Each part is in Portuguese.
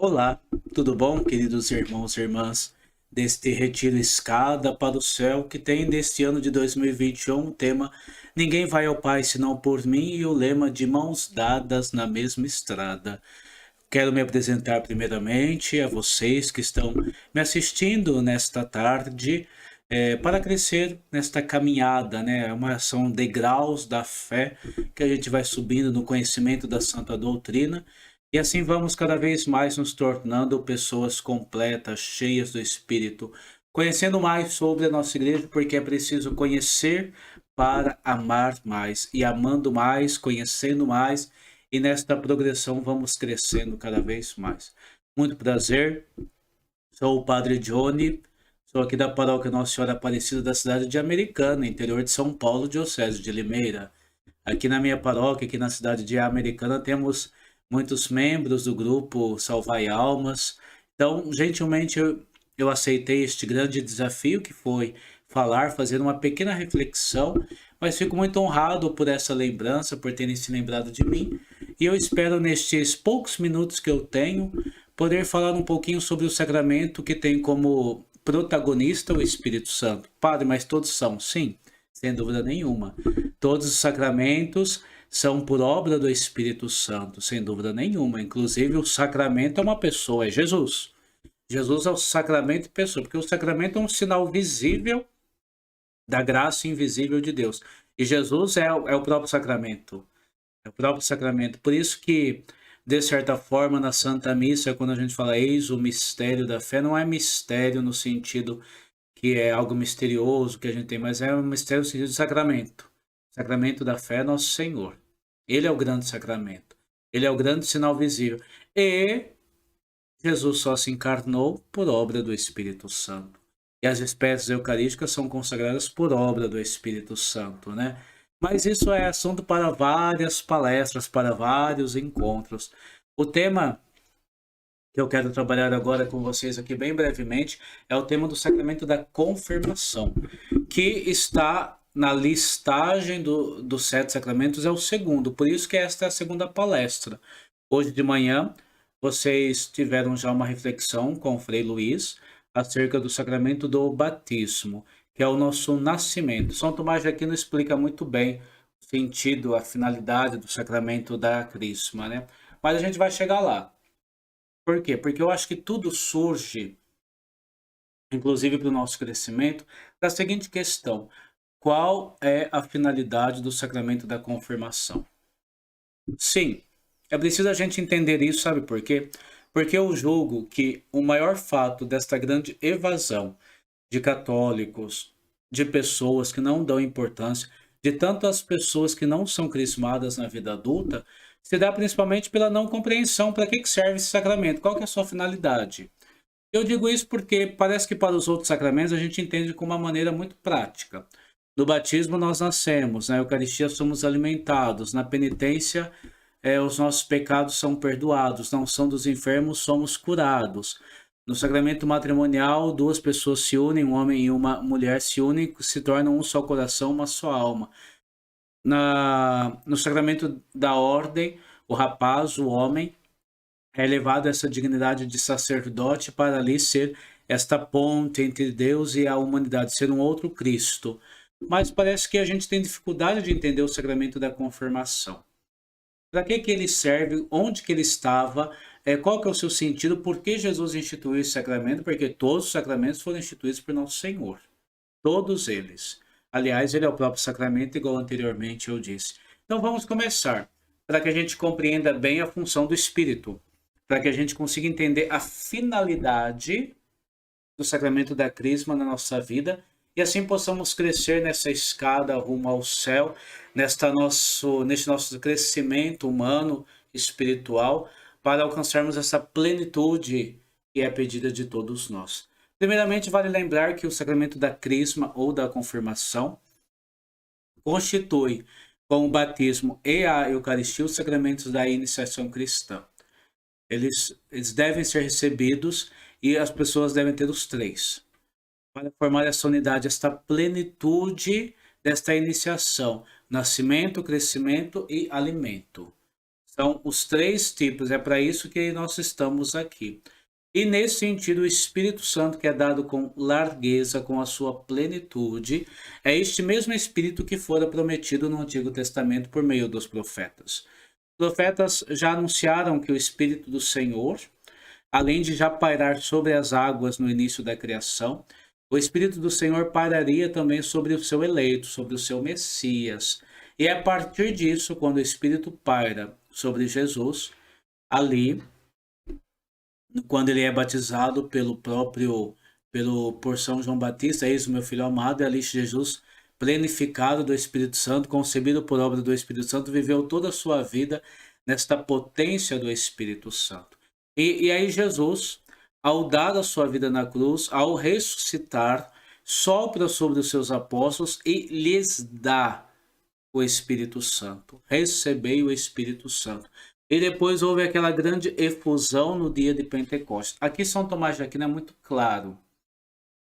Olá, tudo bom, queridos irmãos e irmãs deste Retiro Escada para o Céu, que tem neste ano de 2021 o tema Ninguém vai ao Pai senão por mim e o lema de Mãos Dadas na Mesma Estrada. Quero me apresentar primeiramente a vocês que estão me assistindo nesta tarde, para crescer nesta caminhada, né? São degraus da fé que a gente vai subindo no conhecimento da Santa Doutrina e assim vamos cada vez mais nos tornando pessoas completas, cheias do Espírito, conhecendo mais sobre a nossa igreja, porque é preciso conhecer para amar mais, e amando mais, conhecendo mais, e nesta progressão vamos crescendo cada vez mais. Muito prazer, sou o Padre Johnny, sou aqui da paróquia Nossa Senhora Aparecida da cidade de Americana, interior de São Paulo, diocese de Limeira. Aqui na minha paróquia, aqui na cidade de Americana, temos muitos membros do grupo Salvai Almas. Então, gentilmente, eu aceitei este grande desafio que foi falar, fazer uma pequena reflexão, mas fico muito honrado por essa lembrança, por terem se lembrado de mim. E eu espero, nestes poucos minutos que eu tenho, poder falar um pouquinho sobre o sacramento que tem como protagonista o Espírito Santo. Padre, mas todos são, sim, sem dúvida nenhuma. Todos os sacramentos são por obra do Espírito Santo, sem dúvida nenhuma. Inclusive, o sacramento é uma pessoa, é Jesus. Jesus é o sacramento e pessoa, porque o sacramento é um sinal visível da graça invisível de Deus. E Jesus é o próprio sacramento. É o próprio sacramento. Por isso que, de certa forma, na Santa Missa, quando a gente fala eis o mistério da fé, não é mistério no sentido que é algo misterioso que a gente tem, mas é um mistério no sentido de sacramento. Sacramento da fé é nosso Senhor. Ele é o grande sacramento. Ele é o grande sinal visível. E Jesus só se encarnou por obra do Espírito Santo. E as espécies eucarísticas são consagradas por obra do Espírito Santo, né? Mas isso é assunto para várias palestras, para vários encontros. O tema que eu quero trabalhar agora com vocês aqui bem brevemente é o tema do sacramento da confirmação, que está na listagem dos sete sacramentos, é o segundo, por isso que esta é a segunda palestra. Hoje de manhã, vocês tiveram já uma reflexão com o Frei Luiz acerca do sacramento do batismo, que é o nosso nascimento. São Tomás de Aquino explica muito bem o sentido, a finalidade do sacramento da crisma, né? Mas a gente vai chegar lá. Por quê? Porque eu acho que tudo surge, inclusive para o nosso crescimento, da seguinte questão: qual é a finalidade do sacramento da confirmação? Sim, é preciso a gente entender isso, sabe por quê? Porque eu julgo que o maior fato desta grande evasão de católicos, de pessoas que não dão importância, de tantas pessoas que não são crismadas na vida adulta, se dá principalmente pela não compreensão para que serve esse sacramento, qual que é a sua finalidade. Eu digo isso porque parece que para os outros sacramentos a gente entende com uma maneira muito prática. No batismo nós nascemos, na Eucaristia somos alimentados, na penitência os nossos pecados são perdoados, na unção dos enfermos somos curados. No sacramento matrimonial, duas pessoas se unem, um homem e uma mulher se unem, se tornam um só coração, uma só alma. No sacramento da ordem, o rapaz, o homem, é elevado a essa dignidade de sacerdote para ali ser esta ponte entre Deus e a humanidade, ser um outro Cristo. Mas parece que a gente tem dificuldade de entender o sacramento da confirmação. Para que ele serve? Onde que ele estava? Qual que é o seu sentido? Por que Jesus instituiu esse sacramento? Porque todos os sacramentos foram instituídos por nosso Senhor. Todos eles. Aliás, ele é o próprio sacramento, igual anteriormente eu disse. Então vamos começar, para que a gente compreenda bem a função do Espírito, para que a gente consiga entender a finalidade do sacramento da crisma na nossa vida e assim possamos crescer nessa escada rumo ao céu, neste nosso crescimento humano, espiritual, para alcançarmos essa plenitude que é pedida de todos nós. Primeiramente, vale lembrar que o sacramento da crisma ou da confirmação constitui, com o batismo e a Eucaristia, os sacramentos da iniciação cristã. Eles devem ser recebidos e as pessoas devem ter os três, para formar essa unidade, esta plenitude desta iniciação: nascimento, crescimento e alimento. São os três tipos, é para isso que nós estamos aqui. E nesse sentido, o Espírito Santo, que é dado com largueza, com a sua plenitude, é este mesmo Espírito que fora prometido no Antigo Testamento por meio dos profetas. Os profetas já anunciaram que o Espírito do Senhor, além de já pairar sobre as águas no início da criação, o Espírito do Senhor pairaria também sobre o seu eleito, sobre o seu Messias. E é a partir disso, quando o Espírito paira sobre Jesus, ali, quando ele é batizado por São João Batista, eis o meu filho amado, e ali Jesus, plenificado do Espírito Santo, concebido por obra do Espírito Santo, viveu toda a sua vida nesta potência do Espírito Santo. E aí Jesus, ao dar a sua vida na cruz, ao ressuscitar, sopra sobre os seus apóstolos e lhes dá o Espírito Santo. Recebei o Espírito Santo. E depois houve aquela grande efusão no dia de Pentecostes. Aqui São Tomás de Aquino é muito claro.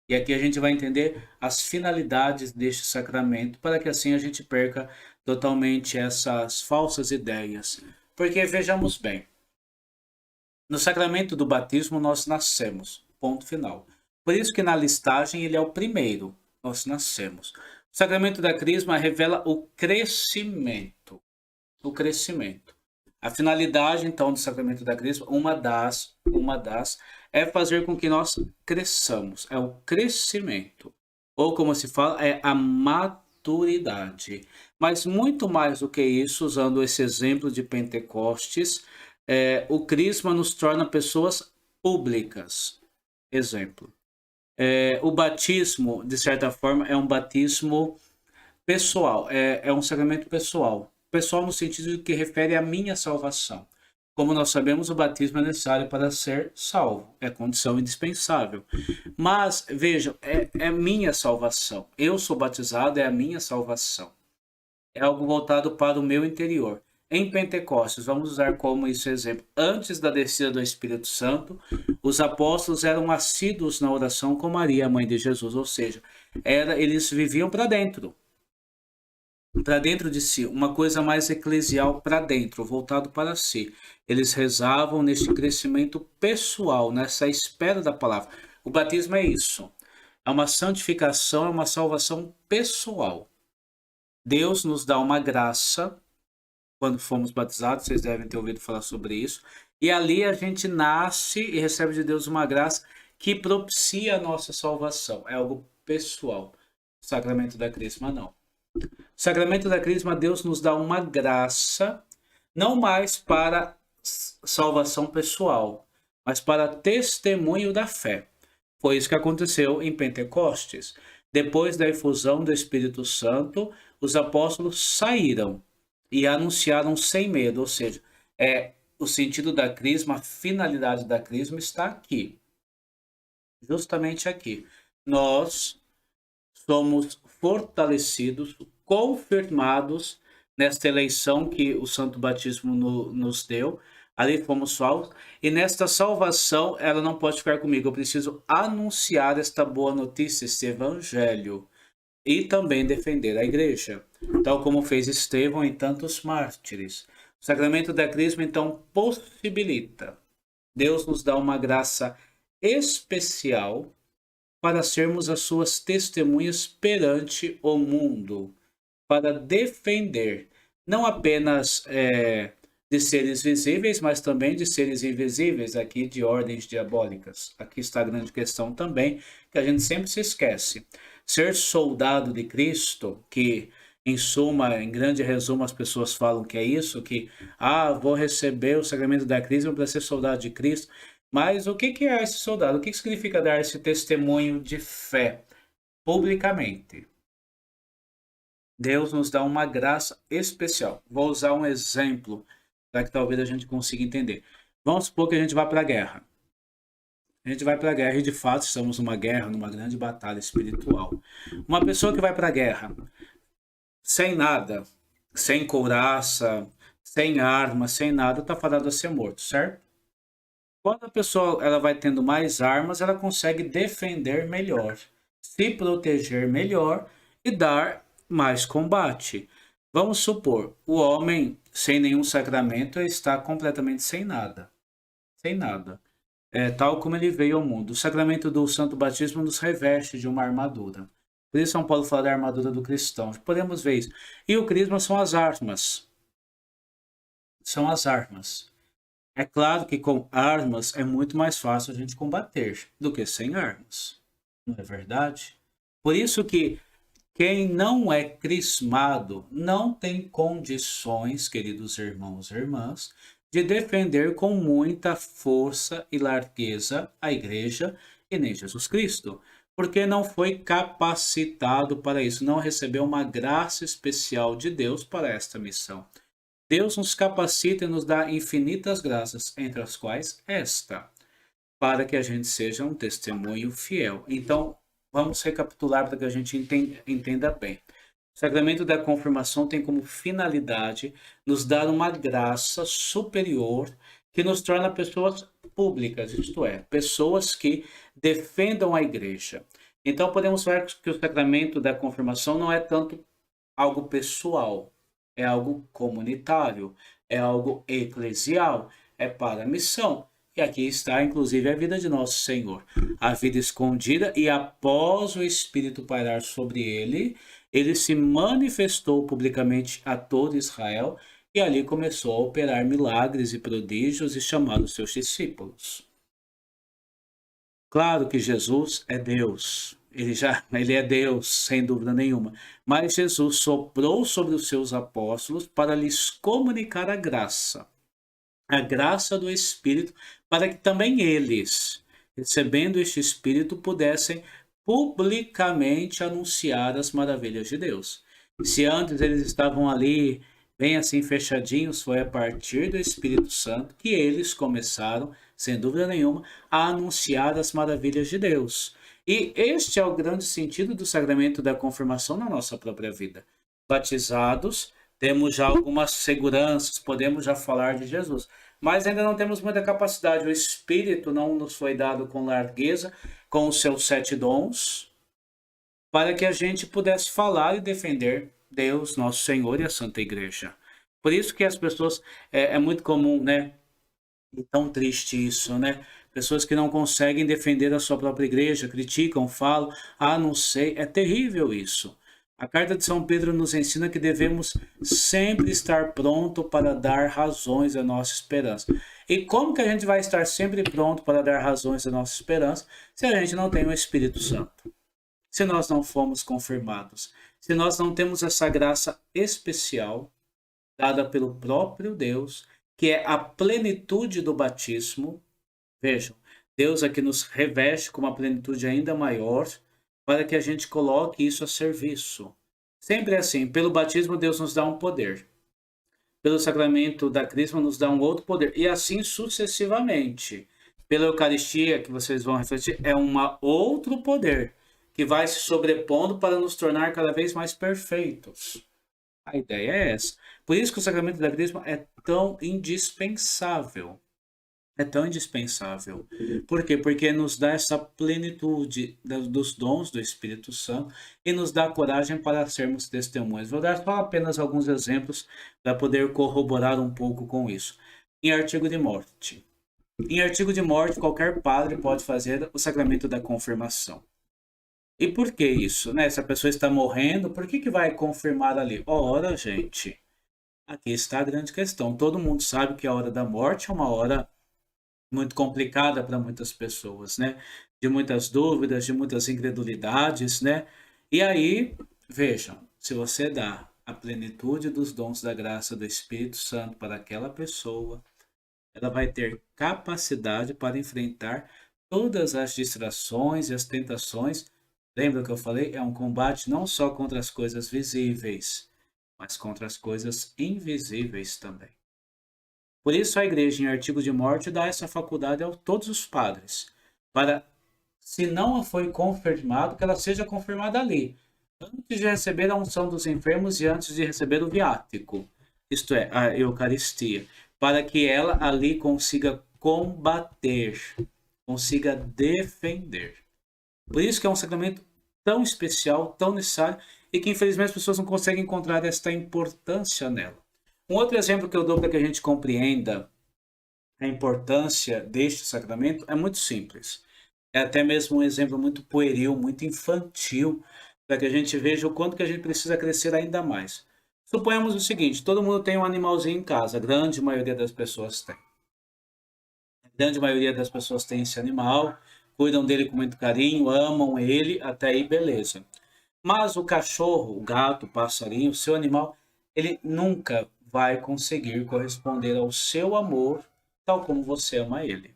E aqui a gente vai entender as finalidades deste sacramento, para que assim a gente perca totalmente essas falsas ideias. Porque vejamos bem, no sacramento do batismo nós nascemos, ponto final. Por isso que na listagem ele é o primeiro, nós nascemos. O sacramento da crisma revela o crescimento. O crescimento. A finalidade, então, do sacramento da crisma, uma das, é fazer com que nós cresçamos. É o crescimento. Ou, como se fala, é a maturidade. Mas muito mais do que isso, usando esse exemplo de Pentecostes, o crisma nos torna pessoas públicas. Exemplo. O batismo, de certa forma, é um batismo pessoal. É um sacramento pessoal. Pessoal no sentido de que refere à minha salvação. Como nós sabemos, o batismo é necessário para ser salvo. É condição indispensável. Mas, vejam, é minha salvação. Eu sou batizado, é a minha salvação. É algo voltado para o meu interior. Em Pentecostes, vamos usar como esse exemplo. Antes da descida do Espírito Santo, os apóstolos eram assíduos na oração com Maria, a mãe de Jesus. Ou seja, eles viviam para dentro de si, uma coisa mais eclesial para dentro, voltado para si. Eles rezavam neste crescimento pessoal, nessa espera da palavra. O batismo é isso. É uma santificação, é uma salvação pessoal. Deus nos dá uma graça quando fomos batizados, vocês devem ter ouvido falar sobre isso. E ali a gente nasce e recebe de Deus uma graça que propicia a nossa salvação. É algo pessoal. O sacramento da crisma, não. O sacramento da crisma, Deus nos dá uma graça, não mais para salvação pessoal, mas para testemunho da fé. Foi isso que aconteceu em Pentecostes. Depois da efusão do Espírito Santo, os apóstolos saíram e anunciaram sem medo, ou seja, o sentido da crisma, a finalidade da crisma está aqui, justamente aqui. Nós somos fortalecidos, confirmados nesta eleição que o Santo Batismo nos deu. Ali fomos salvos. E nesta salvação, ela não pode ficar comigo. Eu preciso anunciar esta boa notícia, este evangelho. E também defender a igreja, tal como fez Estevão e tantos mártires. O sacramento da crisma, então, possibilita. Deus nos dá uma graça especial para sermos as suas testemunhas perante o mundo, para defender, não apenas de seres visíveis, mas também de seres invisíveis, aqui de ordens diabólicas. Aqui está a grande questão também, que a gente sempre se esquece. Ser soldado de Cristo, que em suma, em grande resumo, as pessoas falam que é isso, que vou receber o sacramento da crisma para ser soldado de Cristo. Mas o que é esse soldado? O que significa dar esse testemunho de fé publicamente? Deus nos dá uma graça especial. Vou usar um exemplo para que talvez a gente consiga entender. Vamos supor que a gente vai para a guerra. A gente vai para a guerra e de fato estamos numa guerra, numa grande batalha espiritual. Uma pessoa que vai para a guerra sem nada, sem couraça, sem arma, sem nada, está fadado a ser morto, certo? Quando a pessoa ela vai tendo mais armas, ela consegue defender melhor, se proteger melhor e dar mais combate. Vamos supor, o homem sem nenhum sacramento, está completamente sem nada. Sem nada. É tal como ele veio ao mundo. O sacramento do Santo Batismo nos reveste de uma armadura. Por isso São Paulo fala da armadura do cristão. Podemos ver isso. E o crisma são as armas. São as armas. É claro que com armas é muito mais fácil a gente combater do que sem armas. Não é verdade? Por isso que quem não é crismado não tem condições, queridos irmãos e irmãs, de defender com muita força e largueza a igreja e nem Jesus Cristo, porque não foi capacitado para isso, não recebeu uma graça especial de Deus para esta missão. Deus nos capacita e nos dá infinitas graças, entre as quais esta, para que a gente seja um testemunho fiel. Então, vamos recapitular para que a gente entenda bem. O sacramento da confirmação tem como finalidade nos dar uma graça superior que nos torna pessoas públicas, isto é, pessoas que defendam a igreja. Então, podemos ver que o sacramento da confirmação não é tanto algo pessoal, é algo comunitário, é algo eclesial, é para a missão. E aqui está, inclusive, a vida de nosso Senhor. A vida escondida, e após o Espírito pairar sobre ele, ele se manifestou publicamente a todo Israel e ali começou a operar milagres e prodígios e chamar os seus discípulos. Claro que Jesus é Deus. Ele é Deus, sem dúvida nenhuma. Mas Jesus soprou sobre os seus apóstolos para lhes comunicar a graça do Espírito, para que também eles, recebendo este Espírito, pudessem publicamente anunciar as maravilhas de Deus. Se antes eles estavam ali, bem assim fechadinhos, foi a partir do Espírito Santo que eles começaram, sem dúvida nenhuma, a anunciar as maravilhas de Deus. E este é o grande sentido do sacramento da confirmação na nossa própria vida. Batizados, temos já algumas seguranças, podemos já falar de Jesus, mas ainda não temos muita capacidade. O Espírito não nos foi dado com largueza, com os seus 7 dons, para que a gente pudesse falar e defender Deus, nosso Senhor e a Santa Igreja. Por isso que as pessoas, é muito comum, né? E tão triste isso, né? Pessoas que não conseguem defender a sua própria igreja, criticam, falam, não sei, é terrível isso. A carta de São Pedro nos ensina que devemos sempre estar pronto para dar razões à nossa esperança. E como que a gente vai estar sempre pronto para dar razões à nossa esperança se a gente não tem o Espírito Santo? Se nós não fomos confirmados, se nós não temos essa graça especial dada pelo próprio Deus, que é a plenitude do batismo. Vejam, Deus aqui nos reveste com uma plenitude ainda maior para que a gente coloque isso a serviço. Sempre é assim, pelo batismo Deus nos dá um poder. Pelo sacramento da crisma nos dá um outro poder. E assim sucessivamente. Pela Eucaristia, que vocês vão refletir, é um outro poder que vai se sobrepondo para nos tornar cada vez mais perfeitos. A ideia é essa. Por isso que o sacramento da crisma é tão indispensável. É tão indispensável. Por quê? Porque nos dá essa plenitude dos dons do Espírito Santo e nos dá coragem para sermos testemunhas. Vou dar só apenas alguns exemplos para poder corroborar um pouco com isso. Em artigo de morte. Em artigo de morte, qualquer padre pode fazer o sacramento da confirmação. E por que isso? Né? Se a pessoa está morrendo, por que vai confirmar ali? Ora, gente, aqui está a grande questão. Todo mundo sabe que a hora da morte é uma hora muito complicada para muitas pessoas, né? De muitas dúvidas, de muitas incredulidades, né? E aí, vejam, se você dá a plenitude dos dons da graça do Espírito Santo para aquela pessoa, ela vai ter capacidade para enfrentar todas as distrações e as tentações. Lembra que eu falei? É um combate não só contra as coisas visíveis, mas contra as coisas invisíveis também. Por isso a igreja, em artigo de morte, dá essa faculdade a todos os padres, para, se não foi confirmado, que ela seja confirmada ali, antes de receber a unção dos enfermos e antes de receber o viático, isto é, a Eucaristia, para que ela ali consiga combater, consiga defender. Por isso que é um sacramento tão especial, tão necessário, e que infelizmente as pessoas não conseguem encontrar esta importância nela. Um outro exemplo que eu dou para que a gente compreenda a importância deste sacramento é muito simples. É até mesmo um exemplo muito pueril, muito infantil, para que a gente veja o quanto que a gente precisa crescer ainda mais. Suponhamos o seguinte, todo mundo tem um animalzinho em casa, a grande maioria das pessoas tem. A grande maioria das pessoas tem esse animal, cuidam dele com muito carinho, amam ele, até aí beleza. Mas o cachorro, o gato, o passarinho, o seu animal, ele nunca vai conseguir corresponder ao seu amor tal como você ama ele.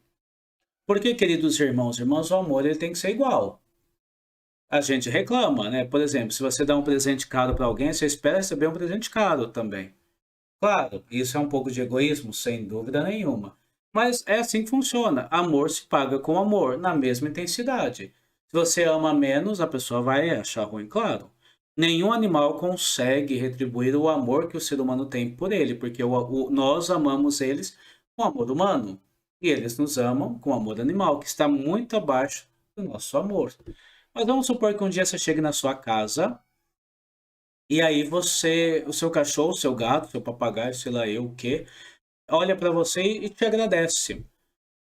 Porque, queridos irmãos e irmãs, o amor ele tem que ser igual. A gente reclama, né? Por exemplo, se você dá um presente caro para alguém, você espera receber um presente caro também. Claro, isso é um pouco de egoísmo, sem dúvida nenhuma. Mas é assim que funciona. Amor se paga com amor, na mesma intensidade. Se você ama menos, a pessoa vai achar ruim, claro. Nenhum animal consegue retribuir o amor que o ser humano tem por ele, porque nós amamos eles com amor humano. E eles nos amam com amor animal, que está muito abaixo do nosso amor. Mas vamos supor que um dia você chegue na sua casa e aí você, o seu cachorro, o seu gato, seu papagaio, sei lá eu o quê, olha para você e te agradece.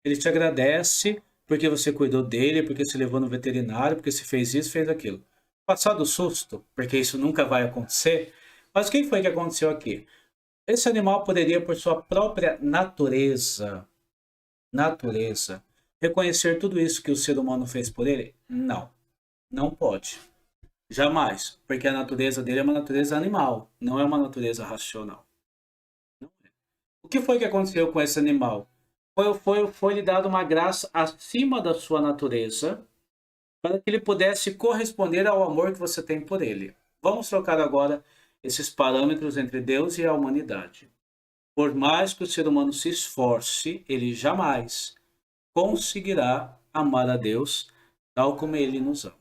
Ele te agradece porque você cuidou dele, porque você levou no veterinário, porque você fez isso, fez aquilo. Passado o susto, porque isso nunca vai acontecer. Mas o que foi que aconteceu aqui? Esse animal poderia, por sua própria natureza, reconhecer tudo isso que o ser humano fez por ele? Não, não pode. Jamais, porque a natureza dele é uma natureza animal, não é uma natureza racional. O que foi que aconteceu com esse animal? Foi-lhe dado uma graça acima da sua natureza para que ele pudesse corresponder ao amor que você tem por ele. Vamos trocar agora esses parâmetros entre Deus e a humanidade. Por mais que o ser humano se esforce, ele jamais conseguirá amar a Deus tal como ele nos ama.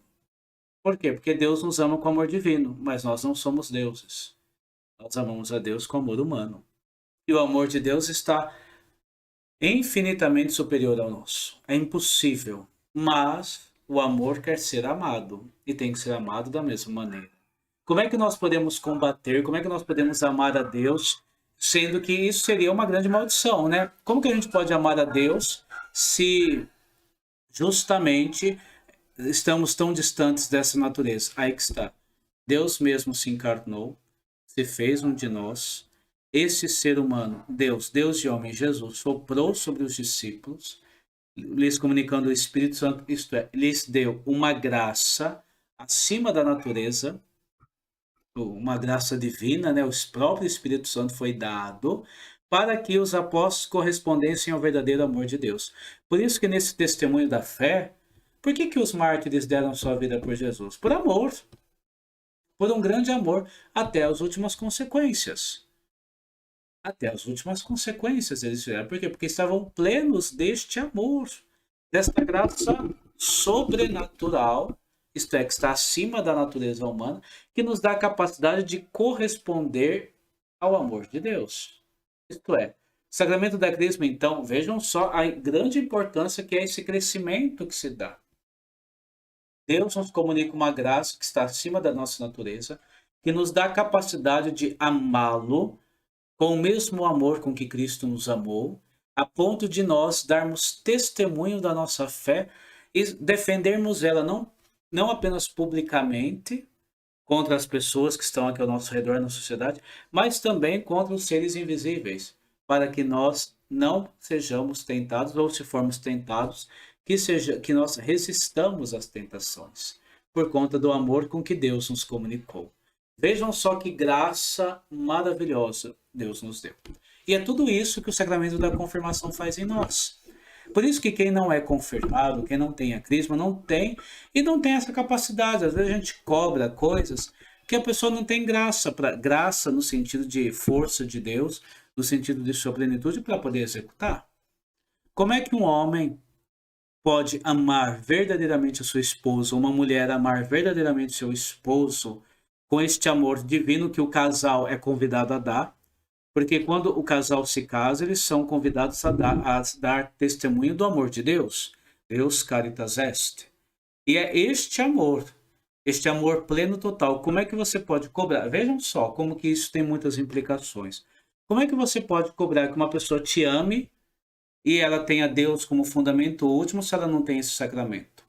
Por quê? Porque Deus nos ama com amor divino, mas nós não somos deuses. Nós amamos a Deus com amor humano. E o amor de Deus está infinitamente superior ao nosso. É impossível. Mas o amor quer ser amado e tem que ser amado da mesma maneira. Como é que nós podemos combater? Como é que nós podemos amar a Deus, sendo que isso seria uma grande maldição, né? Como que a gente pode amar a Deus se justamente estamos tão distantes dessa natureza? Aí que está. Deus mesmo se encarnou, se fez um de nós. Esse ser humano, Deus e homem, Jesus, soprou sobre os discípulos, lhes comunicando o Espírito Santo, isto é, lhes deu uma graça acima da natureza, uma graça divina, né? O próprio Espírito Santo foi dado para que os apóstolos correspondessem ao verdadeiro amor de Deus. Por isso que nesse testemunho da fé, por que os mártires deram sua vida por Jesus? Por amor, por um grande amor, até as últimas consequências. Até as últimas consequências eles fizeram. Por quê? Porque estavam plenos deste amor, desta graça sobrenatural, isto é, que está acima da natureza humana, que nos dá a capacidade de corresponder ao amor de Deus. Isto é, o sacramento da Crisma, então, vejam só a grande importância que é esse crescimento que se dá. Deus nos comunica uma graça que está acima da nossa natureza, que nos dá a capacidade de amá-lo com o mesmo amor com que Cristo nos amou, a ponto de nós darmos testemunho da nossa fé e defendermos ela não apenas publicamente contra as pessoas que estão aqui ao nosso redor na sociedade, mas também contra os seres invisíveis, para que nós não sejamos tentados ou se formos tentados, que nós resistamos às tentações, por conta do amor com que Deus nos comunicou. Vejam só que graça maravilhosa Deus nos deu. E é tudo isso que o sacramento da confirmação faz em nós. Por isso que quem não é confirmado, quem não tem a crisma, não tem essa capacidade. Às vezes a gente cobra coisas que a pessoa não tem graça, graça no sentido de força de Deus, no sentido de sua plenitude para poder executar. Como é que um homem pode amar verdadeiramente a sua esposa, uma mulher amar verdadeiramente seu esposo, com este amor divino que o casal é convidado a dar? Porque quando o casal se casa, eles são convidados a dar testemunho do amor de Deus. Deus caritas est. E é este amor pleno total. Como é que você pode cobrar? Vejam só como que isso tem muitas implicações. Como é que você pode cobrar que uma pessoa te ame e ela tenha Deus como fundamento último se ela não tem esse sacramento?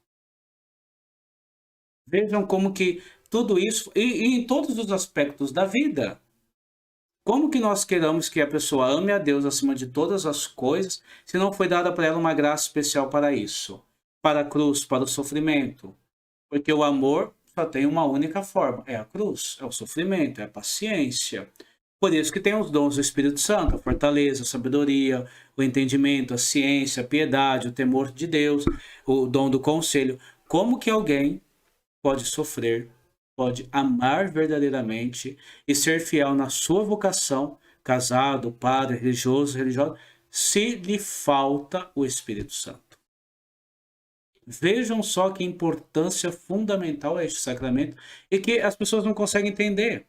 Vejam como que tudo isso, e em todos os aspectos da vida, como que nós queremos que a pessoa ame a Deus acima de todas as coisas, se não foi dada para ela uma graça especial para isso? Para a cruz, para o sofrimento. Porque o amor só tem uma única forma, é a cruz, é o sofrimento, é a paciência. Por isso que tem os dons do Espírito Santo, a fortaleza, a sabedoria, o entendimento, a ciência, a piedade, o temor de Deus, o dom do conselho. Como que alguém pode sofrer, pode amar verdadeiramente e ser fiel na sua vocação, casado, padre, religioso, religiosa, se lhe falta o Espírito Santo? Vejam só que importância fundamental é este sacramento e que as pessoas não conseguem entender.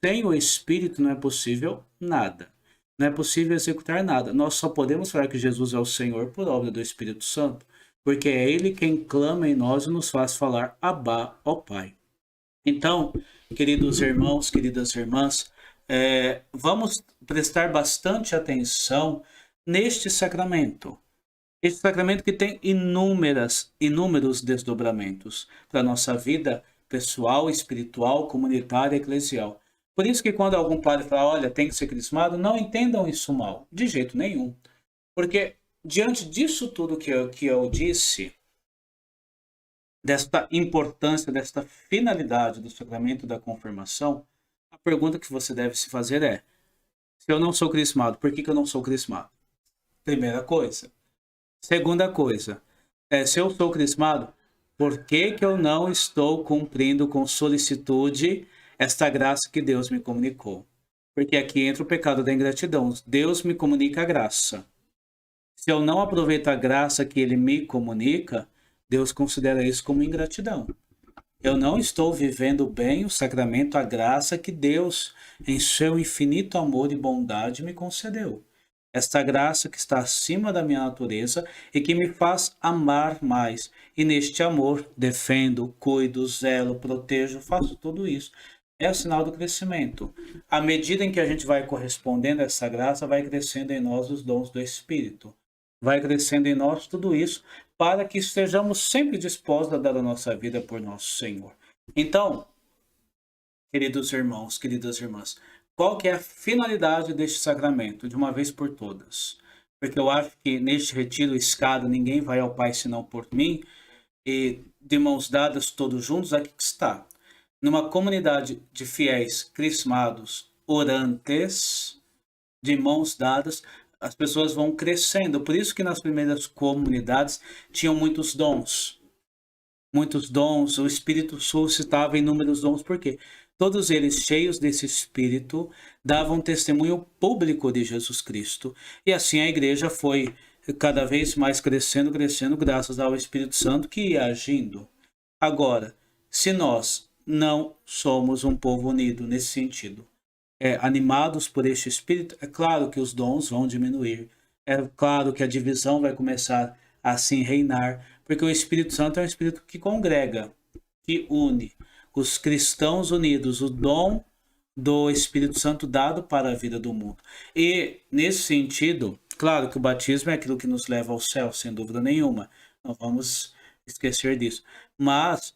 Sem o Espírito não é possível nada. Não é possível executar nada. Nós só podemos falar que Jesus é o Senhor por obra do Espírito Santo, porque é Ele quem clama em nós e nos faz falar Abba, ó Pai. Então, queridos irmãos, queridas irmãs, vamos prestar bastante atenção neste sacramento. Este sacramento que tem inúmeros desdobramentos para a nossa vida pessoal, espiritual, comunitária, eclesial. Por isso que quando algum padre fala, olha, tem que ser crismado, não entendam isso mal, de jeito nenhum. Porque diante disso tudo que eu disse, desta importância, desta finalidade do sacramento da confirmação, a pergunta que você deve se fazer é, se eu não sou crismado, por que eu não sou crismado? Primeira coisa. Segunda coisa, se eu sou crismado, por que eu não estou cumprindo com solicitude esta graça que Deus me comunicou? Porque aqui entra o pecado da ingratidão. Deus me comunica a graça. Se eu não aproveito a graça que Ele me comunica, Deus considera isso como ingratidão. Eu não estou vivendo bem o sacramento, a graça que Deus, em seu infinito amor e bondade, me concedeu. Esta graça que está acima da minha natureza e que me faz amar mais. E neste amor, defendo, cuido, zelo, protejo, faço tudo isso. É o sinal do crescimento. À medida em que a gente vai correspondendo a essa graça, vai crescendo em nós os dons do Espírito. Vai crescendo em nós tudo isso para que estejamos sempre dispostos a dar a nossa vida por nosso Senhor. Então, queridos irmãos, queridas irmãs, qual que é a finalidade deste sacramento, de uma vez por todas? Porque eu acho que neste retiro escada, ninguém vai ao Pai senão por mim, e de mãos dadas todos juntos, aqui está. Numa comunidade de fiéis crismados, orantes, de mãos dadas, as pessoas vão crescendo. Por isso que nas primeiras comunidades tinham muitos dons. Muitos dons, o Espírito suscitava inúmeros dons, por quê? Todos eles, cheios desse Espírito, davam testemunho público de Jesus Cristo. E assim a igreja foi cada vez mais crescendo, graças ao Espírito Santo que ia agindo. Agora, se nós não somos um povo unido nesse sentido, animados por este Espírito, é claro que os dons vão diminuir. É claro que a divisão vai começar a assim reinar, porque o Espírito Santo é um Espírito que congrega, que une os cristãos unidos, o dom do Espírito Santo dado para a vida do mundo. E, nesse sentido, claro que o batismo é aquilo que nos leva ao céu, sem dúvida nenhuma. Não vamos esquecer disso. Mas,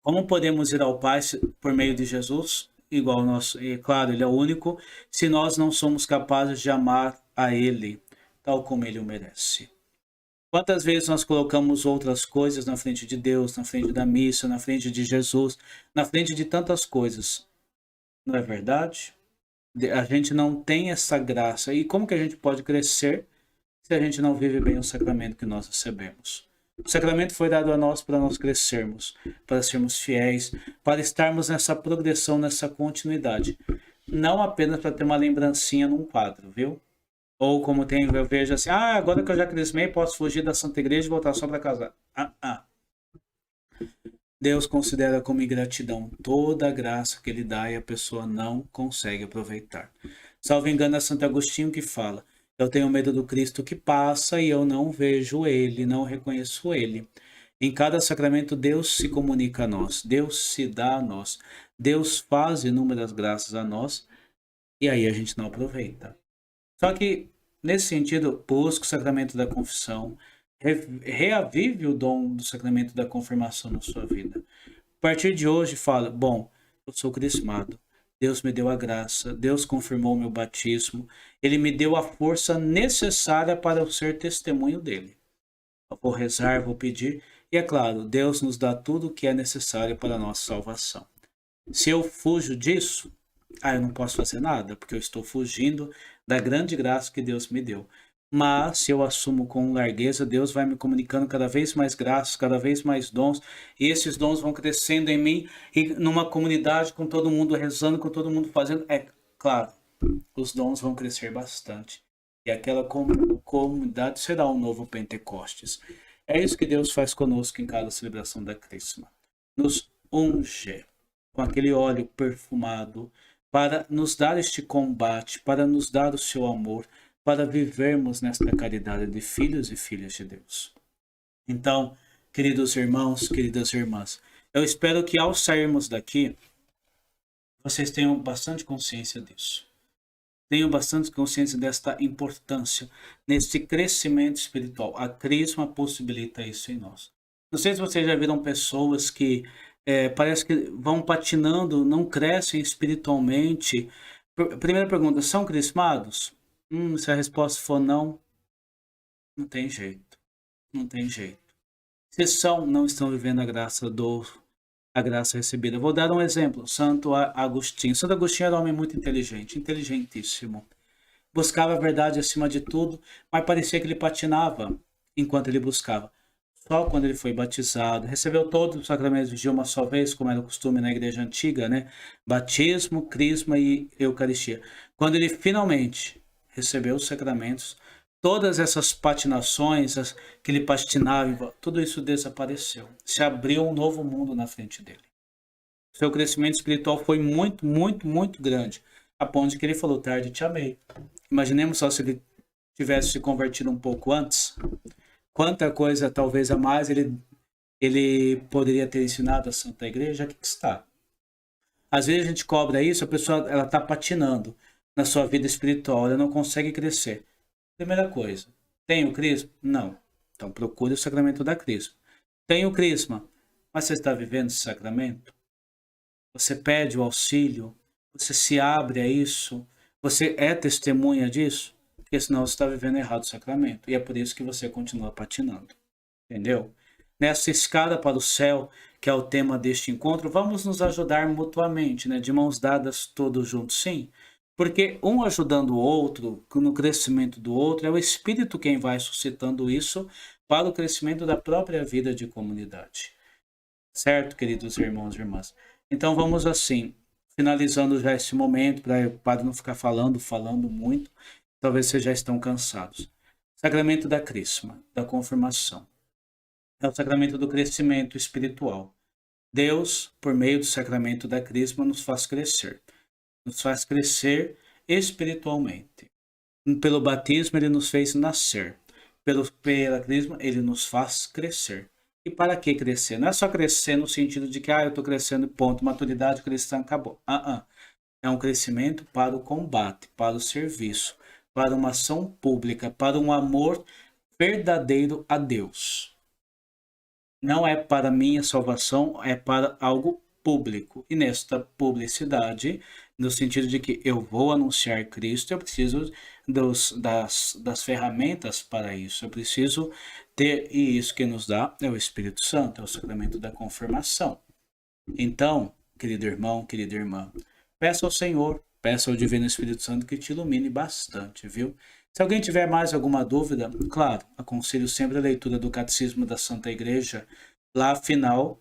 como podemos ir ao Pai por meio de Jesus? Igual nós, e claro, Ele é o único, se nós não somos capazes de amar a Ele, tal como Ele o merece. Quantas vezes nós colocamos outras coisas na frente de Deus, na frente da missa, na frente de Jesus, na frente de tantas coisas? Não é verdade? A gente não tem essa graça. E como que a gente pode crescer se a gente não vive bem o sacramento que nós recebemos? O sacramento foi dado a nós para nós crescermos, para sermos fiéis, para estarmos nessa progressão, nessa continuidade. Não apenas para ter uma lembrancinha num quadro, viu? Ou como tem, eu vejo assim, agora que eu já cresci, posso fugir da Santa Igreja e voltar só para casar. Deus considera como ingratidão toda a graça que Ele dá e a pessoa não consegue aproveitar. Salvo engano, é Santo Agostinho que fala, eu tenho medo do Cristo que passa e eu não vejo Ele, não reconheço Ele. Em cada sacramento, Deus se comunica a nós, Deus se dá a nós, Deus faz inúmeras graças a nós, E aí a gente não aproveita. Só que, nesse sentido, busque o sacramento da confissão, reavive o dom do sacramento da confirmação na sua vida. A partir de hoje, fala: bom, eu sou crismado. Deus me deu a graça, Deus confirmou meu batismo, Ele me deu a força necessária para eu ser testemunho dele. Eu vou rezar, vou pedir, e é claro, Deus nos dá tudo o que é necessário para a nossa salvação. Se eu fujo disso, eu não posso fazer nada, porque eu estou fugindo da grande graça que Deus me deu. Mas se eu assumo com largueza, Deus vai me comunicando cada vez mais graças, cada vez mais dons, e esses dons vão crescendo em mim e numa comunidade com todo mundo rezando, com todo mundo fazendo. É claro, os dons vão crescer bastante. E aquela comunidade será um novo Pentecostes. É isso que Deus faz conosco em cada celebração da Crisma. Nos unge com aquele óleo perfumado para nos dar este combate, para nos dar o seu amor, para vivermos nesta caridade de filhos e filhas de Deus. Então, queridos irmãos, queridas irmãs, eu espero que ao sairmos daqui, vocês tenham bastante consciência disso. Tenham bastante consciência desta importância nesse crescimento espiritual. A Crisma possibilita isso em nós. Não sei se vocês já viram pessoas que parece que vão patinando, não crescem espiritualmente. Primeira pergunta: são crismados? Se a resposta for não, não tem jeito. Não tem jeito. Se são, não estão vivendo a graça recebida. Vou dar um exemplo. Santo Agostinho. Santo Agostinho era um homem muito inteligente, inteligentíssimo. Buscava a verdade acima de tudo, mas parecia que ele patinava enquanto ele buscava. Só quando ele foi batizado, recebeu todos os sacramentos de uma só vez, como era o costume na igreja antiga, né? Batismo, crisma e eucaristia. Quando ele finalmente recebeu os sacramentos, todas essas patinações que ele patinava, tudo isso desapareceu. Se abriu um novo mundo na frente dele. Seu crescimento espiritual foi muito, muito, muito grande. A ponto de que ele falou: tarde te amei. Imaginemos só se ele tivesse se convertido um pouco antes. Quanta coisa, talvez a mais, ele poderia ter ensinado à Santa Igreja. Aqui que está. Às vezes a gente cobra isso, a pessoa ela está patinando na sua vida espiritual, ela não consegue crescer. Primeira coisa: tem o crisma? Não. Então procure o sacramento da crisma. Tem o crisma, mas você está vivendo esse sacramento? Você pede o auxílio? Você se abre a isso? Você é testemunha disso? Porque senão você está vivendo errado o sacramento. E é por isso que você continua patinando. Entendeu? Nessa escada para o céu, que é o tema deste encontro, vamos nos ajudar mutuamente, né? De mãos dadas, todos juntos, sim. Porque um ajudando o outro, no crescimento do outro, é o Espírito quem vai suscitando isso para o crescimento da própria vida de comunidade. Certo, queridos irmãos e irmãs? Então vamos assim, finalizando já esse momento, para não ficar falando muito, talvez vocês já estão cansados. Sacramento da Crisma, da confirmação. É o sacramento do crescimento espiritual. Deus, por meio do sacramento da Crisma, nos faz crescer espiritualmente. Pelo batismo, ele nos fez nascer. Pela Crisma, ele nos faz crescer. E para que crescer? Não é só crescer no sentido de que eu estou crescendo, ponto, maturidade cristã, acabou. É um crescimento para o combate, para o serviço, para uma ação pública, para um amor verdadeiro a Deus. Não é para minha salvação, é para algo público. E nesta publicidade, no sentido de que eu vou anunciar Cristo, eu preciso das ferramentas para isso. Eu preciso ter, e isso que nos dá é o Espírito Santo, é o sacramento da confirmação. Então, querido irmão, querida irmã, peça ao Senhor, peça ao Divino Espírito Santo que te ilumine bastante, viu? Se alguém tiver mais alguma dúvida, claro, aconselho sempre a leitura do Catecismo da Santa Igreja. Lá, afinal,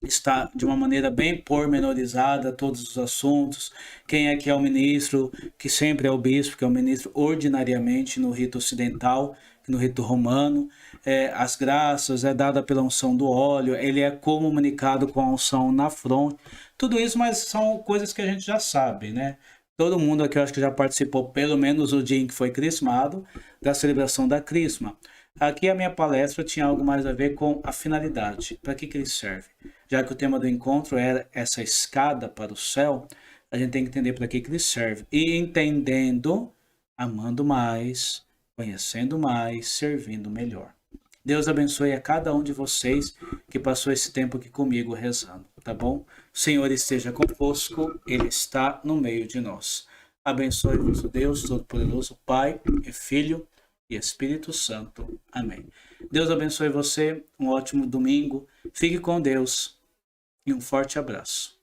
está de uma maneira bem pormenorizada todos os assuntos, quem é que é o ministro, que sempre é o bispo, que é o ministro ordinariamente no rito ocidental, no rito romano, as graças, é dada pela unção do óleo, ele é comunicado com a unção na fronte, tudo isso, mas são coisas que a gente já sabe, né? Todo mundo aqui eu acho que já participou, pelo menos o dia em que foi crismado, da celebração da crisma. Aqui a minha palestra tinha algo mais a ver com a finalidade, para que ele serve. Já que o tema do encontro era essa escada para o céu, a gente tem que entender para que ele serve. E entendendo, amando mais, conhecendo mais, servindo melhor. Deus abençoe a cada um de vocês que passou esse tempo aqui comigo rezando, tá bom? O Senhor esteja convosco, Ele está no meio de nós. Abençoe-vos o Deus Todo-Poderoso, Pai e Filho e Espírito Santo. Amém. Deus abençoe você, um ótimo domingo, fique com Deus e um forte abraço.